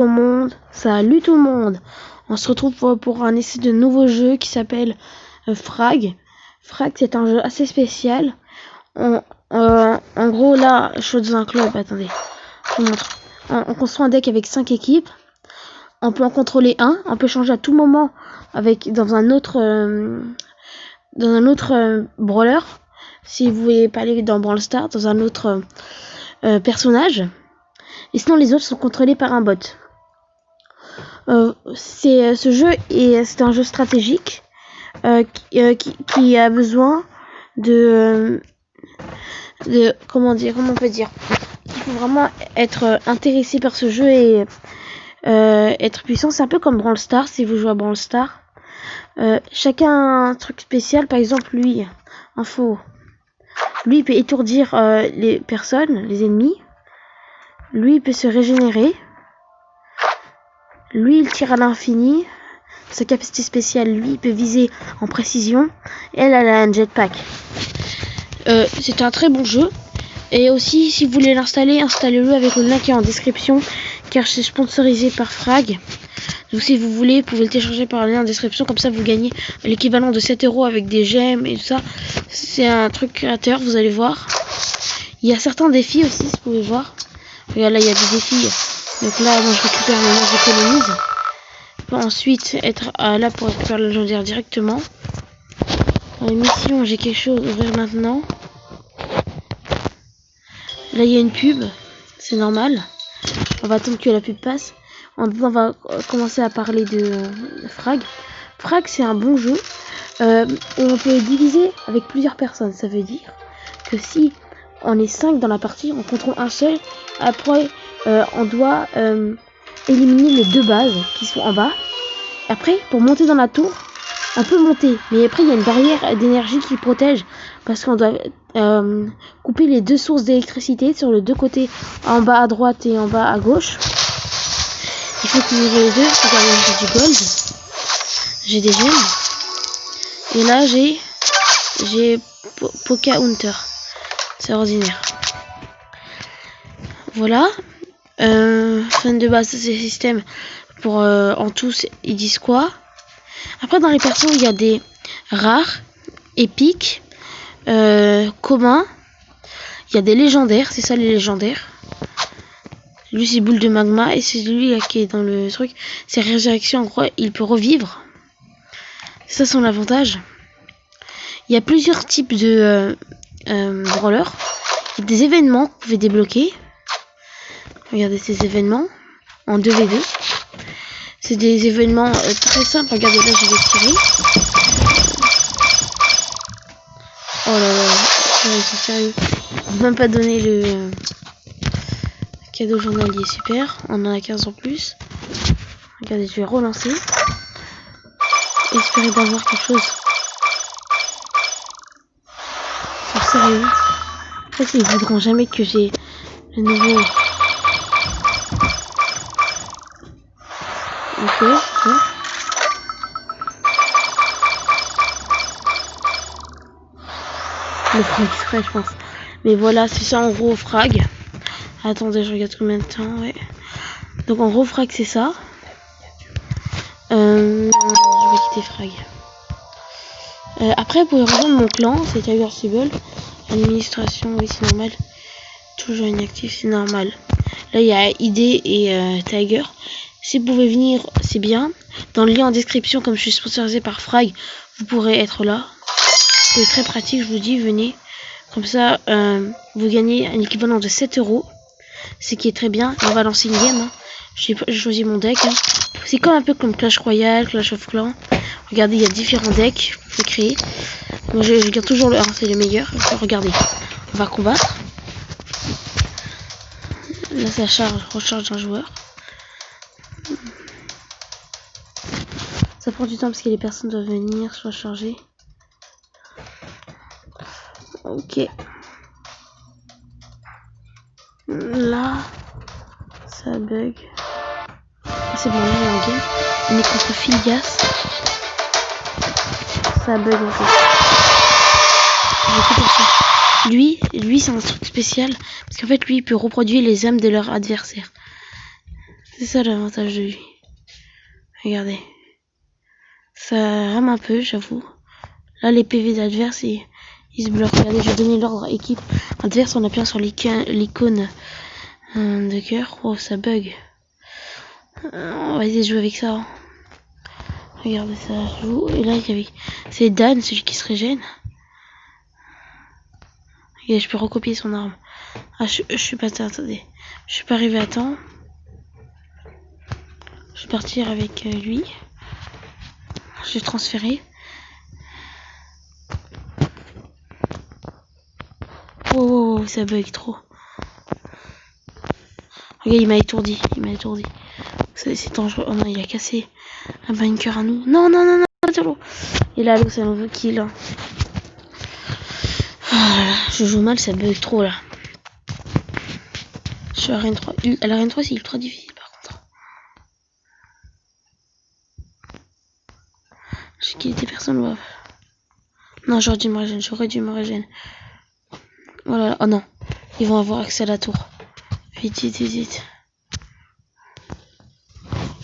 Tout le monde, salut tout le monde. On se retrouve pour un essai de nouveau jeu qui s'appelle Frag. Frag, c'est un jeu assez spécial. En gros, là, je suis dans un club. Attendez, je vous montre. On construit un deck avec 5 équipes. On peut en contrôler un. On peut changer à tout moment dans un autre brawler. Si vous voulez pas aller dans Brawl Stars, dans un autre personnage. Et sinon, les autres sont contrôlés par un bot. Ce jeu c'est un jeu stratégique qui a besoin de comment on peut dire, il faut vraiment être intéressé par ce jeu et être puissant. C'est un peu comme Brawl Stars. Si vous jouez à Brawl Stars, chacun a un truc spécial. Par exemple, lui il peut étourdir les personnes, les ennemis. Lui il peut se régénérer. Lui, il tire à l'infini. Sa capacité spéciale, lui, il peut viser en précision. Elle a un jetpack. C'est un très bon jeu. Et aussi, si vous voulez l'installer, installez-le avec le lien qui est en description. Car c'est sponsorisé par Frag. Donc si vous voulez, vous pouvez le télécharger par le lien en description. Comme ça, vous gagnez l'équivalent de 7 € avec des gemmes et tout ça. C'est un truc créateur, vous allez voir. Il y a certains défis aussi, si vous pouvez voir. Regarde, là, il y a des défis. Donc là, moi je récupère le nom, j'économise. Je peux ensuite être là pour récupérer le légendaire directement. Dans les missions, j'ai quelque chose à ouvrir maintenant. Là, il y a une pub. C'est normal. On va attendre que la pub passe. On va commencer à parler de Frag. Frag, c'est un bon jeu où on peut diviser avec plusieurs personnes. Ça veut dire que si on est 5 dans la partie, on contrôle un seul. Après, on doit éliminer les 2 bases qui sont en bas. Après, pour monter dans la tour, on peut monter. Mais après, il y a une barrière d'énergie qui protège. Parce qu'on doit couper les 2 sources d'électricité sur les 2 côtés. En bas à droite et en bas à gauche. Il faut couvrir les 2. Regardez, j'ai du gold. J'ai des gemmes. Et là, j'ai Poca Hunter. C'est ordinaire. Voilà. Fan de base, c'est le système. Pour en tous, ils disent quoi? Après, dans les persos, il y a des rares, épiques, communs. Il y a des légendaires, c'est ça les légendaires. Lui, c'est boule de magma. Et c'est lui là, qui est dans le truc. C'est résurrection, en gros, il peut revivre. C'est ça son avantage. Il y a plusieurs types de brawlers. Il y a des événements que vous pouvez débloquer. Regardez ces événements en 2v2. C'est des événements très simples. Regardez, là je vais tirer. Oh là là, c'est sérieux. On ne même pas donner le cadeau journalier. Super, on en a 15 en plus. Regardez, je vais relancer. Espérer d'avoir quelque chose. C'est sérieux. En fait, ils voudront jamais que j'ai le nouveau. Ok. Le frag exprès, je pense. Mais voilà, c'est ça en gros Frag. Attendez, je regarde combien de temps, ouais. Donc en gros Frag, c'est ça. Je vais quitter Frag. Après, vous pouvez rejoindre mon clan, c'est Tiger. Administration, oui, c'est normal. Toujours inactif, c'est normal. Là, il y a ID et Tiger. Si vous pouvez venir, c'est bien. Dans le lien en description, comme je suis sponsorisé par Frag, vous pourrez être là. C'est très pratique, je vous dis, venez. Comme ça, vous gagnez un équivalent de 7 €. Ce qui est très bien. On va lancer une game. Hein. J'ai choisi mon deck. Hein. C'est comme un peu comme Clash Royale, Clash of Clans. Regardez, il y a différents decks. Vous pouvez créer. Moi, je garde toujours le 1, c'est le meilleur. Regardez, on va combattre. Là, ça recharge un joueur. Ça prend du temps parce que les personnes doivent venir se recharger. Ok. Là, ça bug. C'est bon, là, il est en game. On est contre Phileas. Ça bug en fait. Lui, c'est un truc spécial. Parce qu'en fait, lui, il peut reproduire les âmes de leur adversaire. C'est ça l'avantage de lui. Regardez. Ça rame un peu, j'avoue. Là, les PV d'adverse, ils se bloquent. Regardez, je vais donner l'ordre à équipe adverse en appuyant sur l'icône de cœur. Oh, ça bug. On va essayer de jouer avec ça. Hein. Regardez ça, joue. Et là, c'est Dan, celui qui se régène. Regardez, je peux recopier son arme. Ah, je suis pas... Attendez. Je suis pas arrivé à temps. Je vais partir avec lui. Je vais transférer. Oh, ça bug trop. Regarde, il m'a étourdi. C'est dangereux. Oh non, il a cassé un bunker à nous. Non. Et là, c'est un nouveau kill. Oh, je joue mal, ça bug trop là. Je suis à Arène 3. À l'Arène 3, c'est ultra difficile par contre. J'ai quitté personne là. Non, j'aurais dû me régénérer. Voilà. Oh non. Ils vont avoir accès à la tour. Vite.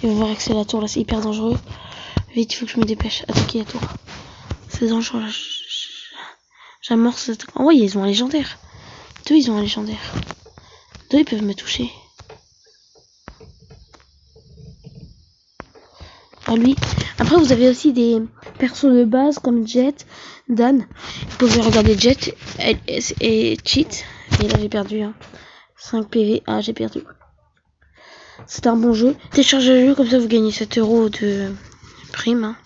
Ils vont avoir accès à la tour là, c'est hyper dangereux. Vite, il faut que je me dépêche. Attaquer la tour. C'est dangereux là. J'amorce cette... Oh ouais, ils ont un légendaire. Deux, ils peuvent me toucher. Ah, lui. Après, vous avez aussi des persos de base comme Jet, Dan. Vous pouvez regarder Jet et Cheat. Et là, j'ai perdu. Hein. 5 PV. Ah, j'ai perdu. C'est un bon jeu. Téléchargez le jeu, comme ça vous gagnez 7 € de prime. Hein.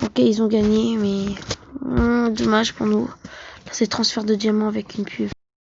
Ok, ils ont gagné, mais dommage pour nous. Là, c'est transfert de diamants avec une pub.